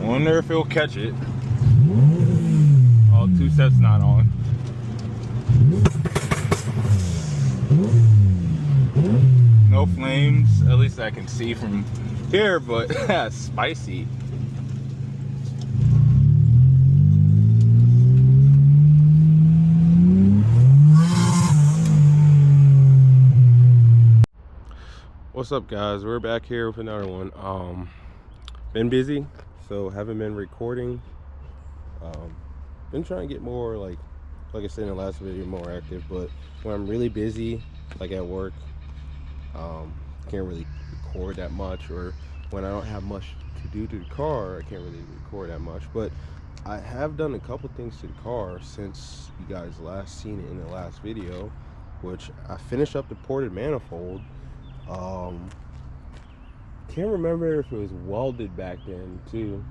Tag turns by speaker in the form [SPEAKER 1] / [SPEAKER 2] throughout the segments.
[SPEAKER 1] Wonder if he'll catch it. Oh, 2 steps not on. No flames, at least I can see from here, but spicy. What's up, guys? We're back here with another one. Been busy, so haven't been recording. Been trying to get more, like I said in the last video, more active, but when I'm really busy, like at work, can't really record that much, or when I don't have much to do to the car, I can't really record that much. But I have done a couple things to the car since you guys last seen it in the last video, which I finished up the ported manifold. Can't remember if it was welded back then too,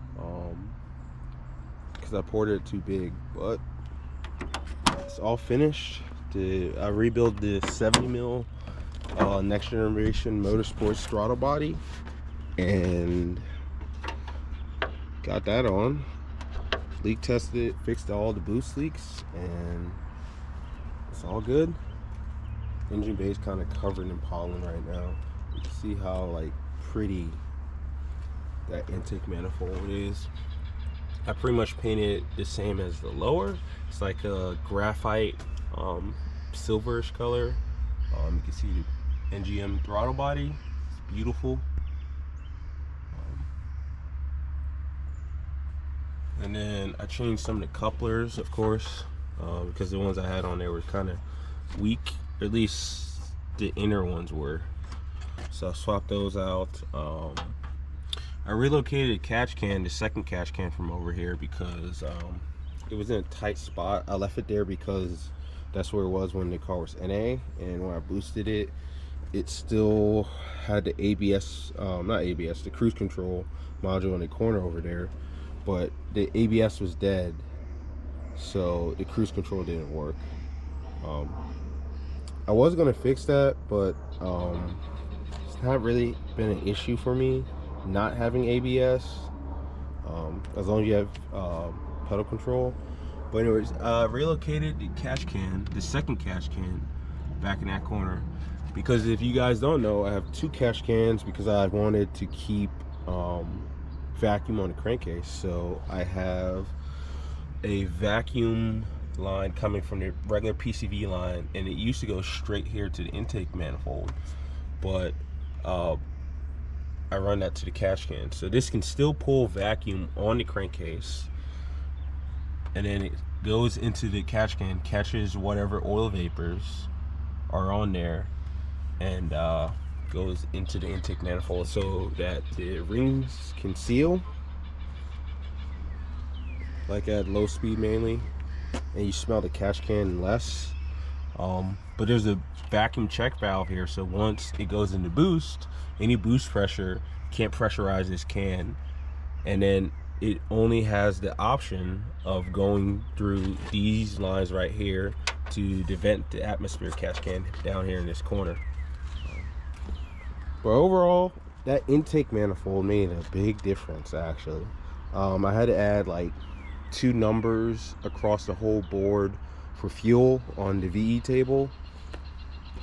[SPEAKER 1] because I ported it too big, but it's all finished. I rebuilt the 70 mil next generation motorsports throttle body and got that on. Leak tested it, fixed all the boost leaks, and it's all good. Engine bay is kind of covered in pollen right now. You can see how like pretty that intake manifold is. I pretty much painted the same as the lower. It's like a graphite silverish color. You can see the NGM throttle body. It's beautiful. And then I changed some of the couplers, of course, because the ones I had on there were kind of weak. At least the inner ones were. So I swapped those out. I relocated the catch can, the second catch can, from over here because it was in a tight spot. I left it there because that's where it was when the car was NA, and when I boosted it, it still had the ABS, not ABS, the cruise control module in the corner over there, but the ABS was dead, so the cruise control didn't work. I was gonna fix that, but it's not really been an issue for me not having ABS, as long as you have pedal control. But anyways, relocated the catch can, the second catch can, back in that corner, because if you guys don't know, I have 2 catch cans because I wanted to keep vacuum on the crankcase. So I have a vacuum line coming from the regular PCV line, and it used to go straight here to the intake manifold, but I run that to the catch can, so this can still pull vacuum on the crankcase, and then it goes into the catch can, catches whatever oil vapors are on there, and goes into the intake manifold so that the rings can seal, like at low speed mainly, and you smell the catch can less. But there's a vacuum check valve here, so once it goes into boost, any boost pressure can't pressurize this can, and then it only has the option of going through these lines right here to vent the atmosphere catch can down here in this corner. But overall, that intake manifold made a big difference actually. I had to add like 2 numbers across the whole board for fuel on the VE table,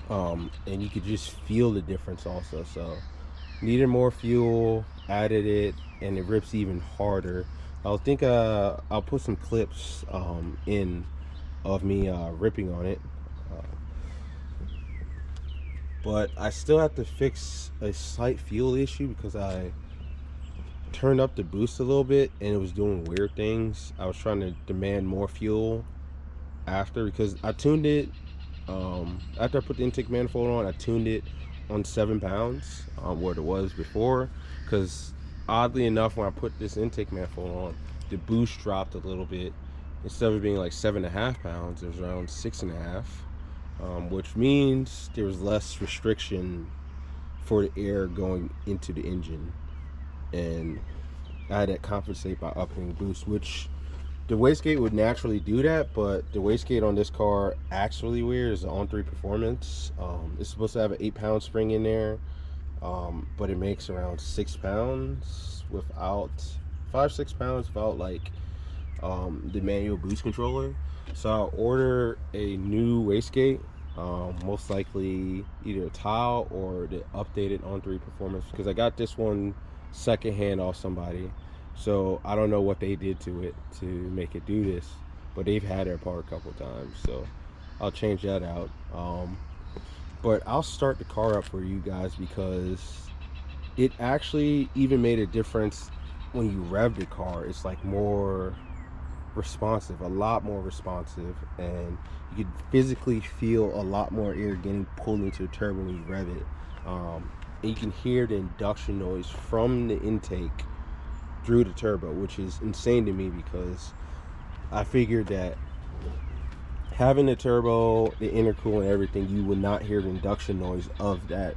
[SPEAKER 1] and you could just feel the difference also. So needed more fuel, added it, and it rips even harder. I think I'll put some clips in of me ripping on it, but I still have to fix a slight fuel issue because I turned up the boost a little bit and it was doing weird things. I was trying to demand more fuel after, because I tuned it after I put the intake manifold on. I tuned it on 7 pounds, where it was before, because oddly enough, when I put this intake manifold on, the boost dropped a little bit. Instead of being like 7.5 pounds, it was around 6.5, which means there was less restriction for the air going into the engine, and I had to compensate by upping the boost, which the wastegate would naturally do that, but the wastegate on this car actually weird is the On3 Performance. It's supposed to have an 8-pound spring in there. but it makes around 6 pounds without 5-6 pounds without like the manual boost controller. So I'll order a new wastegate, most likely either a tile or the updated On3 performance, because I got this one secondhand off somebody, so I don't know what they did to it to make it do this, but they've had it apart a couple times, so I'll change that out. But I'll start the car up for you guys because it actually even made a difference when you rev the car. It's like more responsive, a lot more responsive, and you can physically feel a lot more air getting pulled into the turbo when you rev it. And you can hear the induction noise from the intake through the turbo, which is insane to me because I figured that having the turbo, the intercooler and everything, you would not hear the induction noise of the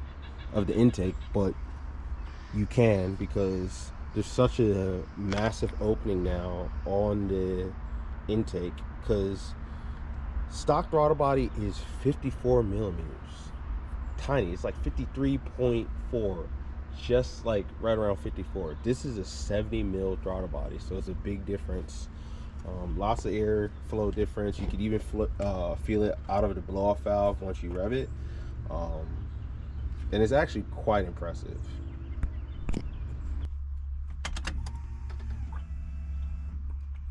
[SPEAKER 1] intake, but you can, because there's such a massive opening now on the intake, because stock throttle body is 54 millimeters, tiny. It's like 53.4, just like right around 54. This is a 70 mil throttle body, so it's a big difference. Lots of air flow difference. You could even feel it out of the blow-off valve once you rev it, and it's actually quite impressive.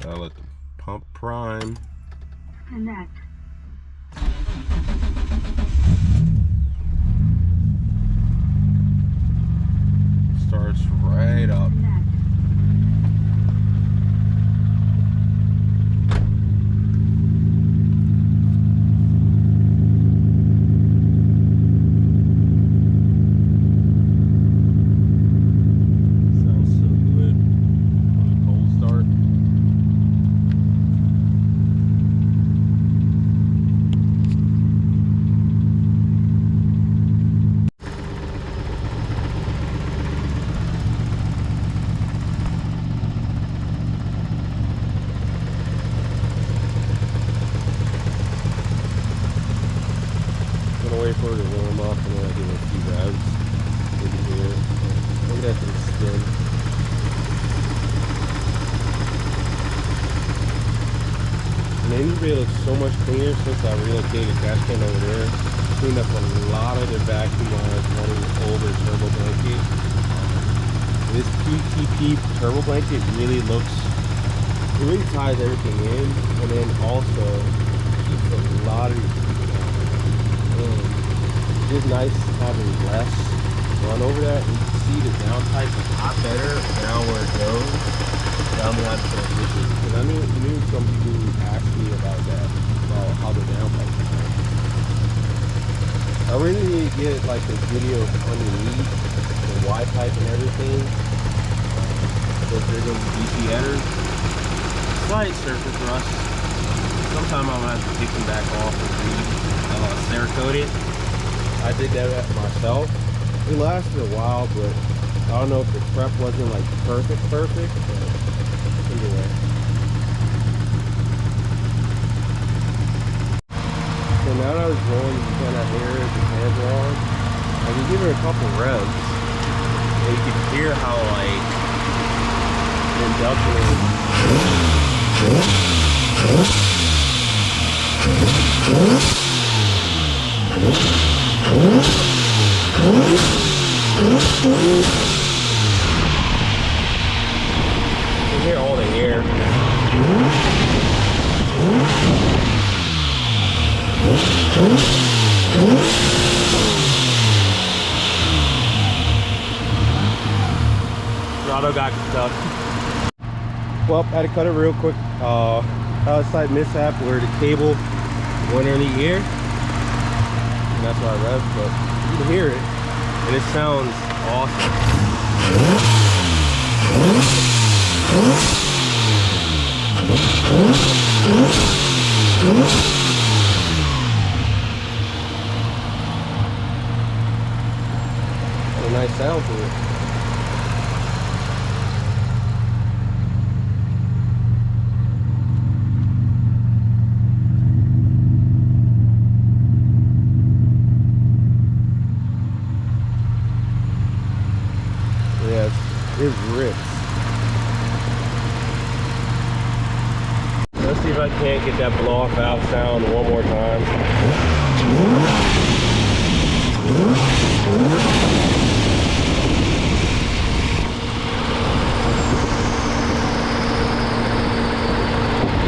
[SPEAKER 1] I'll let the pump prime.
[SPEAKER 2] Connect.
[SPEAKER 1] Starts right up.
[SPEAKER 2] Connect.
[SPEAKER 1] Wait for it to warm up and then I give it a few revs over here. Look at that thing spin. And the interior looks so much cleaner since I relocated the dash cam over there. Cleaned up a lot of the vacuum lines running over the turbo blanket. This PTP turbo blanket really ties everything in, and then also keeps a lot of it's nice having less run over that. You can see the downpipe is a lot better down where it goes, down behind the transmission. Because I knew some people who asked me about that, about how the downpipe is going. I really need to get like a video underneath the Y pipe and everything. Because they're going to be DC headers. Slight surface rust. Sometime I'm going to have to take them back off and Cerakote it. I did that myself. It lasted a while, but I don't know if the prep wasn't like perfect, but either way. So now that I was rolling, you kind of hear the fans are on. I can give it a couple revs, and you can hear how like the induction You can hear all the air. Throttle got stuck. Well, I had to cut it real quick. Slight mishap where the cable went in the ear. And that's why I revved, but you can hear it, and it sounds awesome. Got a nice sound to it. I can't get that blow off valve sound one more time.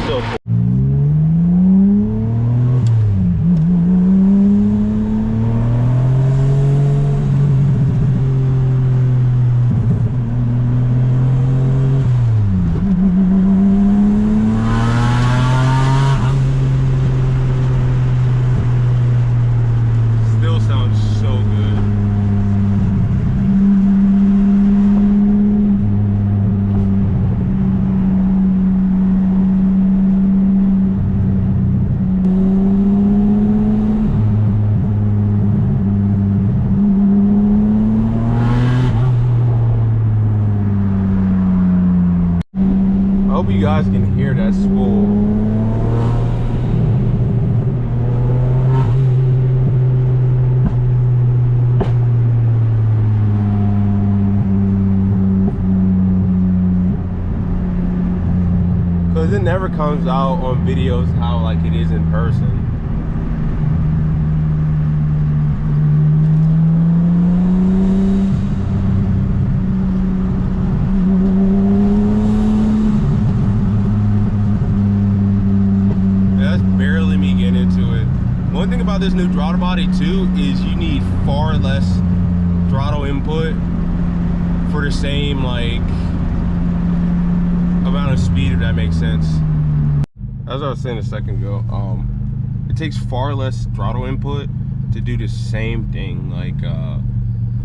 [SPEAKER 1] Still cool. I hope you guys can hear that spool. Cause it never comes out on videos how like it is in person. One thing about this new throttle body too is you need far less throttle input for the same like amount of speed, if that makes sense. As I was saying a second ago, it takes far less throttle input to do the same thing. Like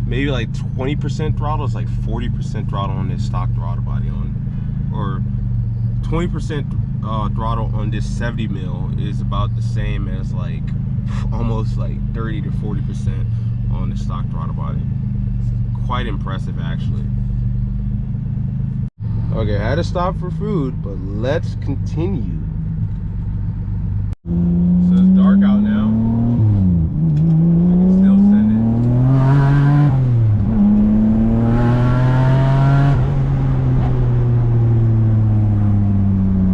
[SPEAKER 1] maybe like 20% throttle is like 40% throttle on this stock throttle body on, or 20% throttle on this 70 mil is about the same as like almost like 30 to 40% on the stock throttle body. It's quite impressive actually. Okay, I had to stop for food, but let's continue. So it's dark out now. I can still send it.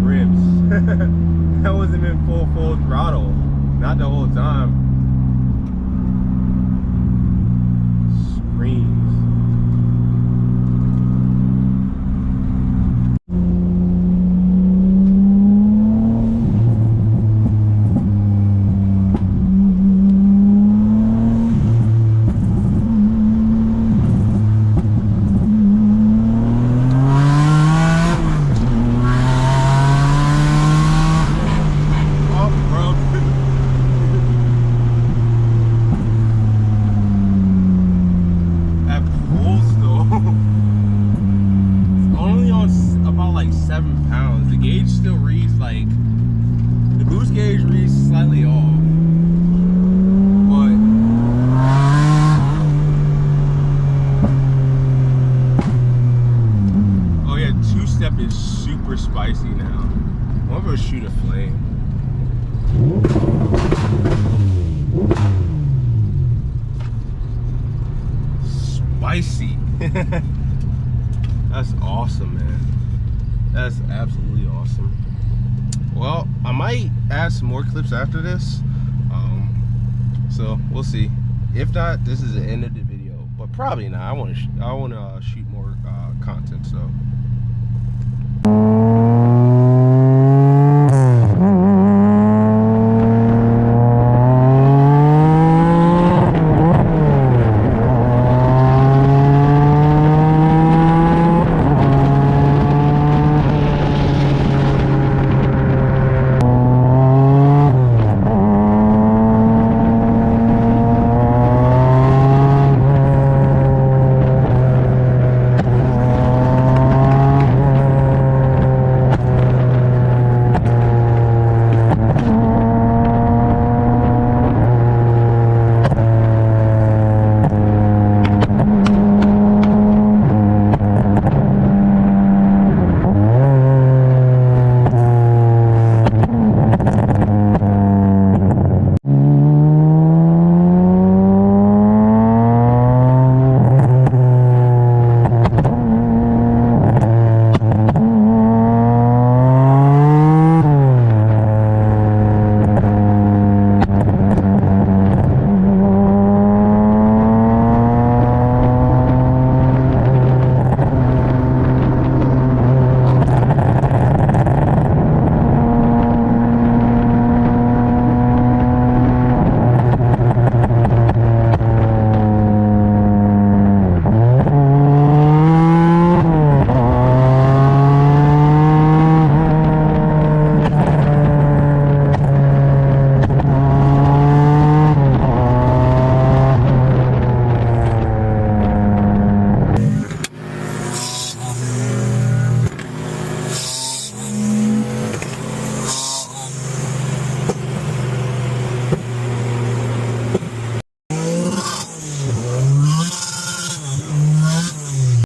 [SPEAKER 1] Ribs. That wasn't in full throttle. Not the whole time. Screams. Spicy now. I'm gonna shoot a flame. Spicy. That's awesome, man. That's absolutely awesome. Well, I might add some more clips after this. So we'll see. If not, this is the end of the video. But probably not. I want to shoot more content. So.